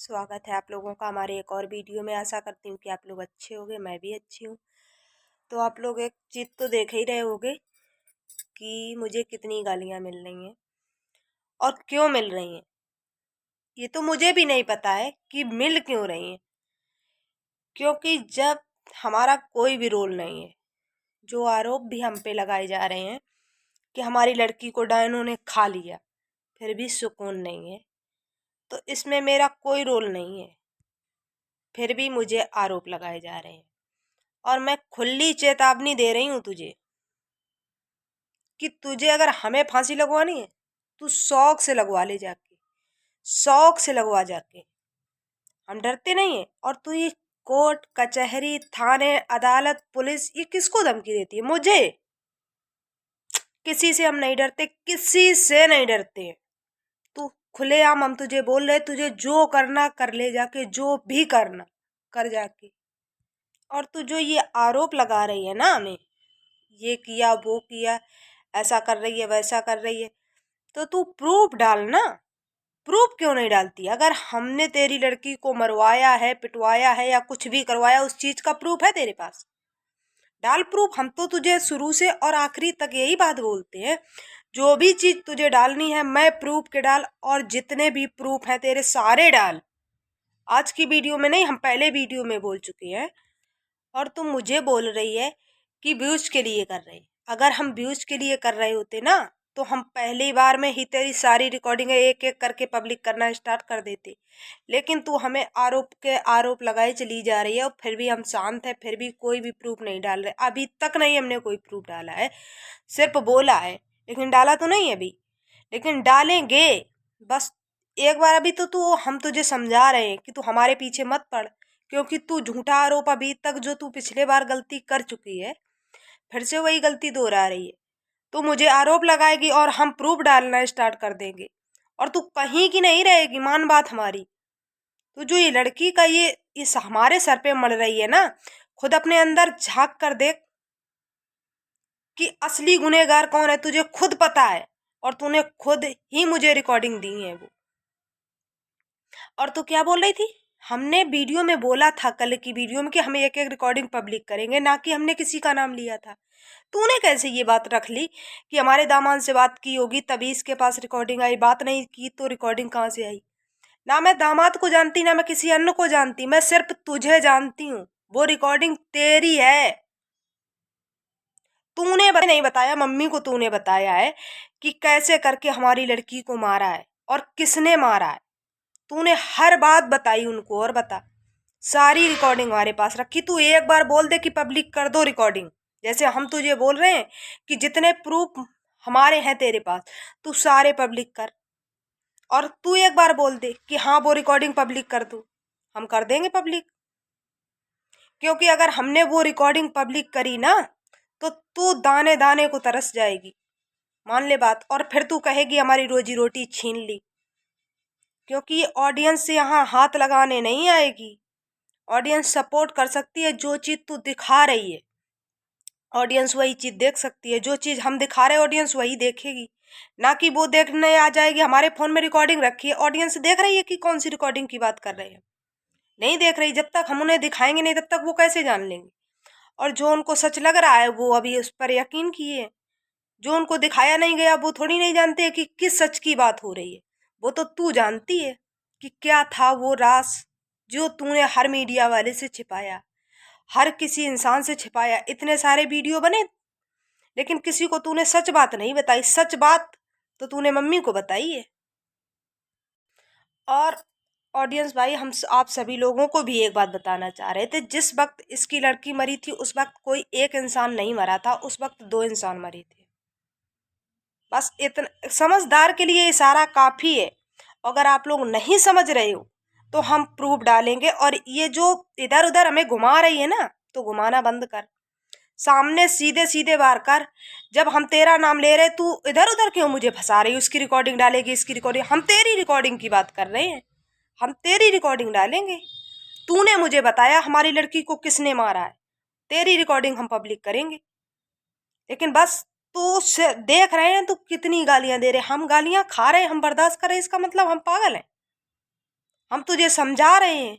स्वागत है आप लोगों का हमारे एक और वीडियो में। आशा करती हूँ कि आप लोग अच्छे होंगे, मैं भी अच्छी हूँ। तो आप लोग एक चीज़ तो देख ही रहे होंगे कि मुझे कितनी गालियाँ मिल रही हैं और क्यों मिल रही हैं। ये तो मुझे भी नहीं पता है कि मिल क्यों रही हैं, क्योंकि जब हमारा कोई भी रोल नहीं है, जो आरोप भी हम पे लगाए जा रहे हैं कि हमारी लड़की को डायनों ने खा लिया, फिर भी सुकून नहीं है। तो इसमें मेरा कोई रोल नहीं है, फिर भी मुझे आरोप लगाए जा रहे हैं। और मैं खुली चेतावनी दे रही हूँ तुझे कि तुझे अगर हमें फांसी लगवानी है, तू शौक से लगवा ले जाके, शौक से लगवा जाके। हम डरते नहीं है। और तू ये कोर्ट कचहरी थाने अदालत पुलिस ये किसको धमकी देती है? मुझे। किसी से हम नहीं डरते, किसी से नहीं डरते। तू खुलेआम हम तुझे बोल रहे, तुझे जो करना कर ले जाके, जो भी करना कर जाके। और तू जो ये आरोप लगा रही है ना हमें, ये किया वो किया, ऐसा कर रही है वैसा कर रही है, तो तू प्रूफ डाल ना। प्रूफ क्यों नहीं डालती? अगर हमने तेरी लड़की को मरवाया है, पिटवाया है या कुछ भी करवाया, उस चीज का प्रूफ है तेरे पास? डाल प्रूफ। हम तो तुझे शुरू से और आखिरी तक यही बात बोलते हैं, जो भी चीज तुझे डालनी है मैं प्रूफ के डाल, और जितने भी प्रूफ हैं तेरे सारे डाल। आज की वीडियो में नहीं, हम पहले वीडियो में बोल चुके हैं। और तुम मुझे बोल रही है कि व्यूज के लिए कर रहे। अगर हम व्यूज के लिए कर रहे होते ना, तो हम पहली बार में ही तेरी सारी रिकॉर्डिंग एक एक करके पब्लिक करना स्टार्ट कर देते। लेकिन तू हमें आरोप के आरोप लगाए चली जा रही है, और फिर भी हम शांत है, फिर भी कोई भी प्रूफ नहीं डाल रहे। अभी तक नहीं हमने कोई प्रूफ डाला है, सिर्फ बोला है, लेकिन डाला तो नहीं अभी। लेकिन डालेंगे। बस एक बार अभी तो तू, हम तुझे समझा रहे हैं कि तू हमारे पीछे मत पड़, क्योंकि तू झूठा आरोप अभी तक जो तू पिछले बार गलती कर चुकी है, फिर से वही गलती दोहरा रही है। तू मुझे आरोप लगाएगी और हम प्रूफ डालना स्टार्ट कर देंगे, और तू कहीं की नहीं रहेगी। मान बात हमारी। तो जो ये लड़की का ये इस हमारे सर पे मर रही है ना, खुद अपने अंदर झांक कर देख कि असली गुनहगार कौन है। तुझे खुद पता है, और तूने खुद ही मुझे रिकॉर्डिंग दी है वो। और तू क्या बोल रही थी? हमने वीडियो में बोला था, कल की वीडियो में, कि हम एक एक रिकॉर्डिंग पब्लिक करेंगे, ना कि हमने किसी का नाम लिया था। तूने कैसे ये बात रख ली कि हमारे दामाद से बात की होगी तभी इसके पास रिकॉर्डिंग आई? बात नहीं की तो रिकॉर्डिंग कहाँ से आई? ना मैं दामाद को जानती, ना मैं किसी अन्य को जानती, मैं सिर्फ तुझे जानती हूँ। वो रिकॉर्डिंग तेरी है। तूने नहीं बताया, मम्मी को तूने बताया है कि कैसे करके हमारी लड़की को मारा है और किसने मारा है। तूने हर बात बताई उनको। और बता, सारी रिकॉर्डिंग हमारे पास रखी। तू एक बार बोल दे कि पब्लिक कर दो रिकॉर्डिंग, जैसे हम तुझे बोल रहे हैं कि जितने प्रूफ हमारे हैं तेरे पास, तू सारे पब्लिक कर। और तू एक बार बोल दे कि हाँ वो रिकॉर्डिंग पब्लिक कर दो, हम कर देंगे पब्लिक। क्योंकि अगर हमने वो रिकॉर्डिंग पब्लिक करी ना, तो तू दाने दाने को तरस जाएगी। मान ले बात। और फिर तू कहेगी हमारी रोजी रोटी छीन ली। क्योंकि ऑडियंस यहाँ हाथ लगाने नहीं आएगी। ऑडियंस सपोर्ट कर सकती है। जो चीज तू दिखा रही है, ऑडियंस वही चीज देख सकती है। जो चीज हम दिखा रहे हैं, ऑडियंस वही देखेगी। ना कि वो देखने आ जाएगी हमारे फोन में रिकॉर्डिंग रखी है, ऑडियंस देख रही है कि कौन सी रिकॉर्डिंग की बात कर रहे हैं? नहीं देख रही। जब तक हम उन्हें दिखाएंगे नहीं, तब तक वो कैसे जान लेंगे? और जो उनको सच लग रहा है, वो अभी उस पर यकीन किए। जो उनको दिखाया नहीं गया, वो थोड़ी नहीं जानते कि किस सच की बात हो रही है। वो तो तू जानती है कि क्या था वो राज जो तूने हर मीडिया वाले से छिपाया, हर किसी इंसान से छिपाया। इतने सारे वीडियो बने, लेकिन किसी को तूने सच बात नहीं बताई। सच बात तो तूने मम्मी को बताई है। और ऑडियंस भाई, हम आप सभी लोगों को भी एक बात बताना चाह रहे थे। जिस वक्त इसकी लड़की मरी थी, उस वक्त कोई एक इंसान नहीं मरा था, उस वक्त दो इंसान मरे थे। बस इतना समझदार के लिए इशारा काफी है। अगर आप लोग नहीं समझ रहे हो तो हम प्रूफ डालेंगे। और ये जो इधर उधर हमें घुमा रही है ना, तो घुमाना बंद कर, सामने सीधे सीधे वार कर। जब हम तेरा नाम ले रहे, तू इधर उधर क्यों मुझे फंसा रही? उसकी रिकॉर्डिंग डालेगी, इसकी रिकॉर्डिंग। हम तेरी रिकॉर्डिंग की बात कर रहे हैं, हम तेरी रिकॉर्डिंग डालेंगे। तूने मुझे बताया हमारी लड़की को किसने मारा है, तेरी रिकॉर्डिंग हम पब्लिक करेंगे। लेकिन बस तू देख रहे हैं तू कितनी गालियां दे रहे हैं। हम गालियां खा रहे हैं, हम बर्दाश्त कर रहे हैं, इसका मतलब हम पागल हैं? हम तुझे समझा रहे हैं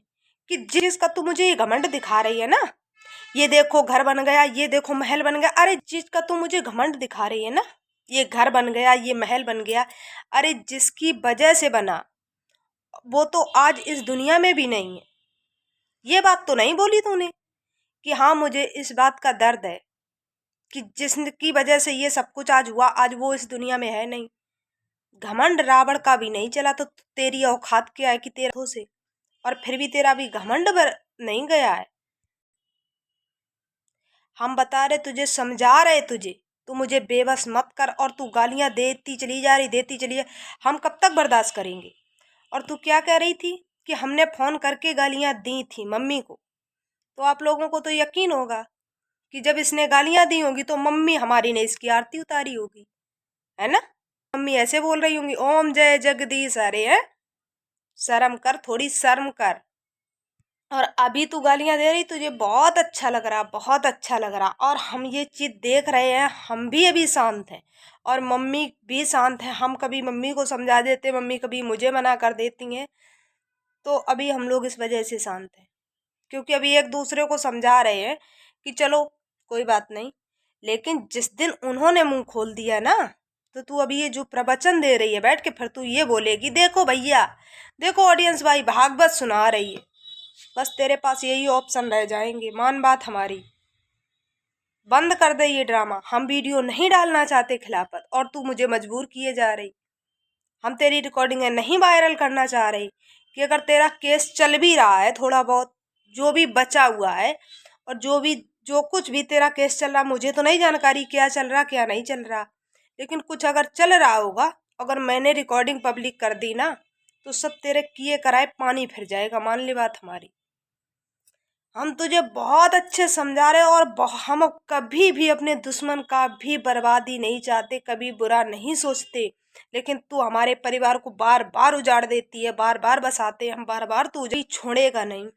कि जिसका तू मुझे ये घमंड दिखा रही है ना, ये देखो घर बन गया, ये देखो महल बन गया, अरे जिसका तू मुझे घमंड दिखा रही है ना, ये घर बन गया, ये महल बन गया, अरे जिसकी वजह से बना वो तो आज इस दुनिया में भी नहीं है। ये बात तो नहीं बोली तूने कि हाँ मुझे इस बात का दर्द है कि जिसकी वजह से ये सब कुछ आज हुआ, आज वो इस दुनिया में है नहीं। घमंड रावण का भी नहीं चला तो तेरी औकात क्या है कि तेरे हाथों से, और फिर भी तेरा भी घमंड नहीं गया है। हम बता रहे तुझे, समझा रहे तुझे, तू मुझे बेबस मत कर, और तू गालियां देती चली जा रही, देती चली जा, हम कब तक बर्दाश्त करेंगे। और तू क्या कह रही थी कि हमने फोन करके गालियां दी थी मम्मी को, तो आप लोगों को तो यकीन होगा कि जब इसने गालियां दी होंगी तो मम्मी हमारी ने इसकी आरती उतारी होगी, है ना। मम्मी ऐसे बोल रही होंगी, ओम जय जगदीश हरे, है, शर्म कर, थोड़ी शर्म कर। और अभी तू गालियां दे रही, तुझे बहुत अच्छा लग रहा, बहुत अच्छा लग रहा, और हम ये चीज देख रहे हैं, हम भी अभी शांत हैं और मम्मी भी शांत है। हम कभी मम्मी को समझा देते, मम्मी कभी मुझे मना कर देती हैं, तो अभी हम लोग इस वजह से शांत हैं क्योंकि अभी एक दूसरे को समझा रहे हैं कि चलो कोई बात नहीं। लेकिन जिस दिन उन्होंने मुंह खोल दिया ना, तो तू अभी ये जो प्रवचन दे रही है बैठ के, फिर तू ये बोलेगी देखो भैया, देखो ऑडियंस भाई भागवत सुना रही है, बस तेरे पास यही ऑप्शन रह जाएंगे। मान बात हमारी, बंद कर दे ये ड्रामा, हम वीडियो नहीं डालना चाहते खिलाफत, और तू मुझे मजबूर किए जा रही। हम तेरी रिकॉर्डिंगें नहीं वायरल करना चाह रही कि अगर तेरा केस चल भी रहा है, थोड़ा बहुत जो भी बचा हुआ है, और जो कुछ भी तेरा केस चल रहा, मुझे तो नहीं जानकारी क्या चल रहा क्या नहीं चल रहा, लेकिन कुछ अगर चल रहा होगा, अगर मैंने रिकॉर्डिंग पब्लिक कर दी ना, तो सब तेरे किए कराए पानी फिर जाएगा, मान ली बात हमारी। हम तुझे बहुत अच्छे समझा रहे, और हम कभी भी अपने दुश्मन का भी बर्बादी नहीं चाहते, कभी बुरा नहीं सोचते, लेकिन तू हमारे परिवार को बार बार उजाड़ देती है, बार बार बसाते हम, बार बार तू छोड़ेगा नहीं।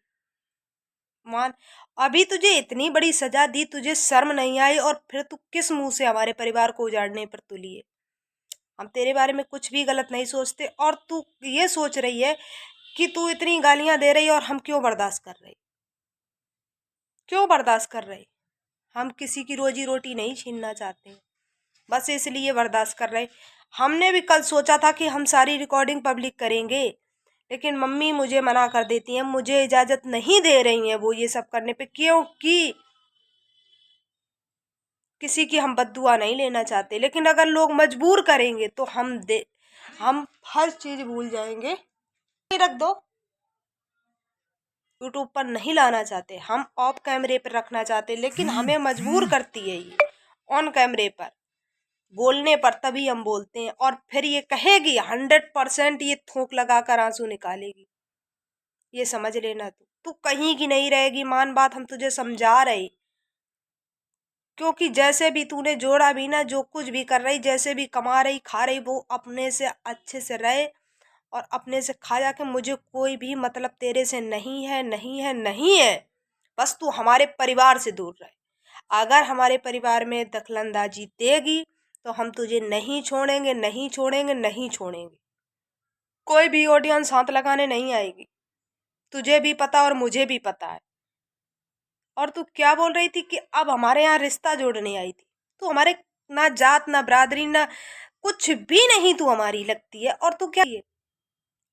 मान, अभी तुझे इतनी बड़ी सजा दी, तुझे शर्म नहीं आई, और फिर तू किस मुंह से हमारे परिवार को उजाड़ने पर तुली है। हम तेरे बारे में कुछ भी गलत नहीं सोचते, और तू ये सोच रही है कि तू इतनी गालियां दे रही है और हम क्यों बर्दाश्त कर रहे, क्यों बर्दाश्त कर रहे। हम किसी की रोजी रोटी नहीं छीनना चाहते, बस इसलिए बर्दाश्त कर रहे। हमने भी कल सोचा था कि हम सारी रिकॉर्डिंग पब्लिक करेंगे, लेकिन मम्मी मुझे मना कर देती हैं, मुझे इजाज़त नहीं दे रही हैं वो ये सब करने पे, क्योंकि किसी की हम बद्दुआ नहीं लेना चाहते। लेकिन अगर लोग मजबूर करेंगे तो हम हर चीज़ भूल जाएंगे। रख दो, यूट्यूब पर नहीं लाना चाहते, हम ऑफ कैमरे पर रखना चाहते, लेकिन हमें मजबूर करती है ये ऑन कैमरे पर बोलने पर, तभी हम बोलते हैं। और फिर ये कहेगी 100% ये थूक लगा कर आंसू निकालेगी, ये समझ लेना। तू कहीं की नहीं रहेगी, मान बात, हम तुझे समझा रहे, क्योंकि जैसे भी तूने जोड़ा भी ना, जो कुछ भी कर रही, जैसे भी कमा रही खा रही, वो अपने से अच्छे से रहे और अपने से खा जाके, मुझे कोई भी मतलब तेरे से नहीं है, नहीं है, नहीं है। बस तू हमारे परिवार से दूर रहे। अगर हमारे परिवार में दखलंदाजी देगी तो हम तुझे नहीं छोड़ेंगे, नहीं छोड़ेंगे, नहीं छोड़ेंगे। कोई भी ऑडियंस हाथ लगाने नहीं आएगी, तुझे भी पता और मुझे भी पता है। और तू क्या बोल रही थी कि अब हमारे यहाँ रिश्ता जोड़ने आई थी, तू हमारे ना जात ना बरादरी ना कुछ भी नहीं, तू हमारी लगती है। और तू क्या है,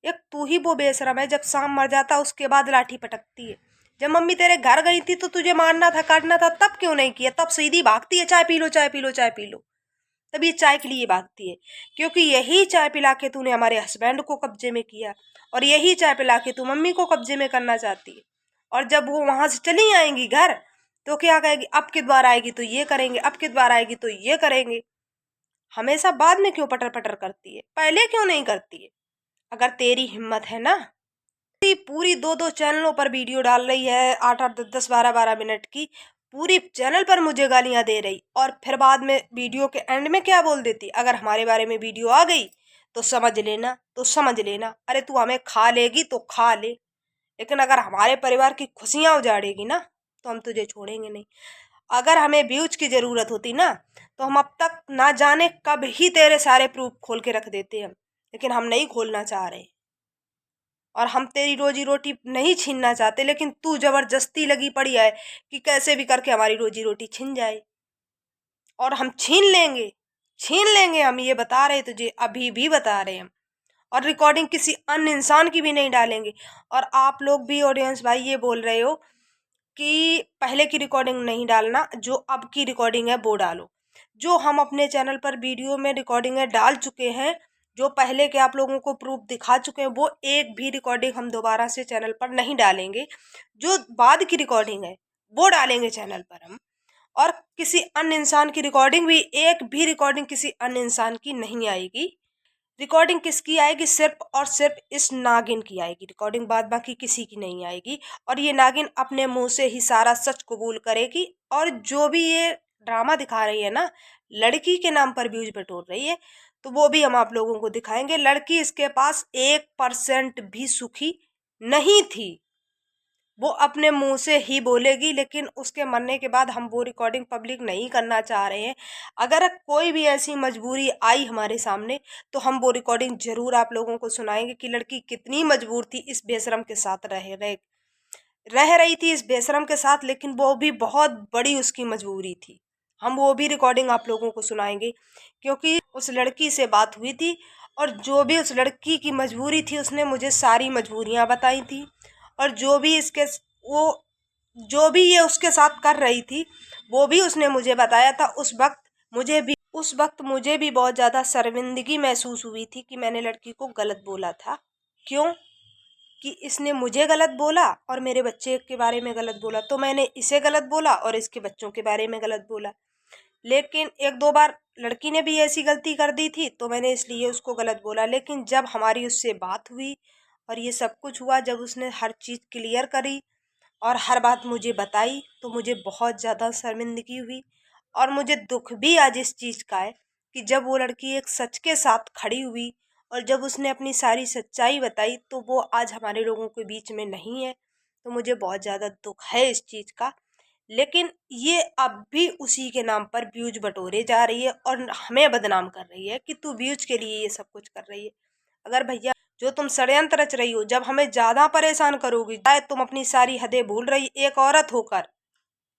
एक तू ही वो बेशरम है, जब शाम मर जाता उसके बाद लाठी पटकती है। जब मम्मी तेरे घर गई थी तो तुझे मारना था, काटना था, तब क्यों नहीं किया, तब सीधी भागती है, चाय पी लो, चाय पी लो, चाय पी लो, तब ये चाय के लिए भागती है। क्योंकि यही चाय पिला के तूने हमारे हस्बैंड को कब्जे में किया, और यही चाय पिला के तू मम्मी को कब्जे में करना चाहती है। और जब वो वहां से चली आएंगी घर, तो क्या कहेगी, अब की बार आएगी तो ये करेंगे, अब की बार आएगी तो ये करेंगे। हमेशा बाद में क्यों पटर पटर करती है, पहले क्यों नहीं करती है। अगर तेरी हिम्मत है ना, पूरी दो दो चैनलों पर वीडियो डाल रही है, 8-8 10 12 मिनट की, पूरी चैनल पर मुझे गालियां दे रही, और फिर बाद में वीडियो के एंड में क्या बोल देती, अगर हमारे बारे में वीडियो आ गई तो समझ लेना, तो समझ लेना। अरे तू हमें खा लेगी तो खा ले, लेकिन अगर हमारे परिवार की खुशियां उजाड़ेगी ना, तो हम तुझे छोड़ेंगे नहीं। अगर हमें व्यूज की जरूरत होती ना, तो हम अब तक ना जाने कब ही तेरे सारे प्रूफ खोल के रख देते हैं, लेकिन हम नहीं खोलना चाह रहे। और हम तेरी रोजी रोटी नहीं छीनना चाहते, लेकिन तू जबरदस्ती लगी पड़ी है कि कैसे भी करके हमारी रोजी रोटी छिन जाए। और हम छीन लेंगे हम, ये बता रहे तुझे, अभी भी बता रहे हम। और रिकॉर्डिंग किसी अन्य इंसान की भी नहीं डालेंगे। और आप लोग भी ऑडियंस भाई ये बोल रहे हो कि पहले की रिकॉर्डिंग नहीं डालना, जो अब की रिकॉर्डिंग है वो डालो। जो हम अपने चैनल पर वीडियो में रिकॉर्डिंगें डाल चुके हैं, जो पहले के आप लोगों को प्रूफ दिखा चुके हैं, वो एक भी रिकॉर्डिंग हम दोबारा से चैनल पर नहीं डालेंगे। जो बाद की रिकॉर्डिंग है वो डालेंगे चैनल पर हम। और किसी अन्य इंसान की रिकॉर्डिंग भी, एक भी रिकॉर्डिंग किसी अन्य इंसान की नहीं आएगी। रिकॉर्डिंग किसकी आएगी? सिर्फ और सिर्फ इस नागिन की आएगी रिकॉर्डिंग, बाद बाकी किसी की नहीं आएगी। और ये नागिन अपने मुंह से ही सारा सच कबूल करेगी। और जो भी ये ड्रामा दिखा रही है ना, लड़की के नाम पर व्यूज बटोर रही है, तो वो भी हम आप लोगों को दिखाएंगे। लड़की इसके पास 1% भी सुखी नहीं थी। वो अपने मुंह से ही बोलेगी, लेकिन उसके मरने के बाद हम वो रिकॉर्डिंग पब्लिक नहीं करना चाह रहे हैं। अगर कोई भी ऐसी मजबूरी आई हमारे सामने, तो हम वो रिकॉर्डिंग जरूर आप लोगों को सुनाएंगे कि लड़की कितनी मजबूर थी इस बेशरम के साथ रह रही थी इस बेशरम के साथ, लेकिन वो भी बहुत बड़ी उसकी मजबूरी थी। हम वो भी रिकॉर्डिंग आप लोगों को सुनाएंगे, क्योंकि उस लड़की से बात हुई थी और जो भी उस लड़की की मजबूरी थी, उसने मुझे सारी मजबूरियां बताई थी। और जो भी ये उसके साथ कर रही थी, वो भी उसने मुझे बताया था। उस वक्त मुझे भी बहुत ज़्यादा शर्मिंदगी महसूस हुई थी कि मैंने लड़की को गलत बोला था। क्यों? कि इसने मुझे गलत बोला और मेरे बच्चे के बारे में गलत बोला, तो मैंने इसे गलत बोला और इसके बच्चों के बारे में गलत बोला। लेकिन एक दो बार लड़की ने भी ऐसी गलती कर दी थी, तो मैंने इसलिए उसको गलत बोला। लेकिन जब हमारी उससे बात हुई और ये सब कुछ हुआ, जब उसने हर चीज़ क्लियर करी और हर बात मुझे बताई, तो मुझे बहुत ज़्यादा शर्मिंदगी हुई। और मुझे दुख भी आज इस चीज़ का है कि जब वो लड़की एक सच के साथ खड़ी हुई और जब उसने अपनी सारी सच्चाई बताई, तो वो आज हमारे लोगों के बीच में नहीं है। तो मुझे बहुत ज़्यादा दुख है इस चीज़ का। लेकिन ये अब भी उसी के नाम पर व्यूज बटोरे जा रही है और हमें बदनाम कर रही है कि तू व्यूज के लिए ये सब कुछ कर रही है। अगर भैया जो तुम षड्यंत्र रच रही हो, जब हमें ज्यादा परेशान करोगी, शायद तुम अपनी सारी हदें भूल रही, एक औरत होकर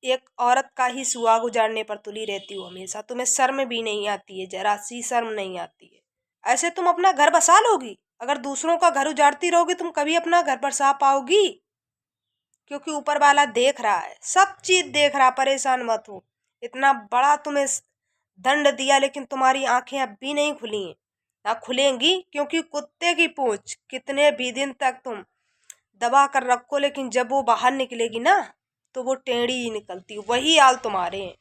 एक औरत का ही सुहाग उजाड़ने पर तुली रहती हो हमेशा। तुम्हें शर्म भी नहीं आती है, जरा सी शर्म नहीं आती है। ऐसे तुम अपना घर बसा लोगी? अगर दूसरों का घर उजाड़ती रहोगी, तुम कभी अपना घर बसा पाओगी? क्योंकि ऊपर वाला देख रहा है, सब चीज देख रहा। परेशान मत हो, इतना बड़ा तुम्हें दंड दिया, लेकिन तुम्हारी आंखें अब भी नहीं खुली हैं, ना खुलेंगी। क्योंकि कुत्ते की पूंछ कितने भी दिन तक तुम दबा कर रखो, लेकिन जब वो बाहर निकलेगी ना, तो वो टेढ़ी ही निकलती। वही हाल तुम्हारे हैं।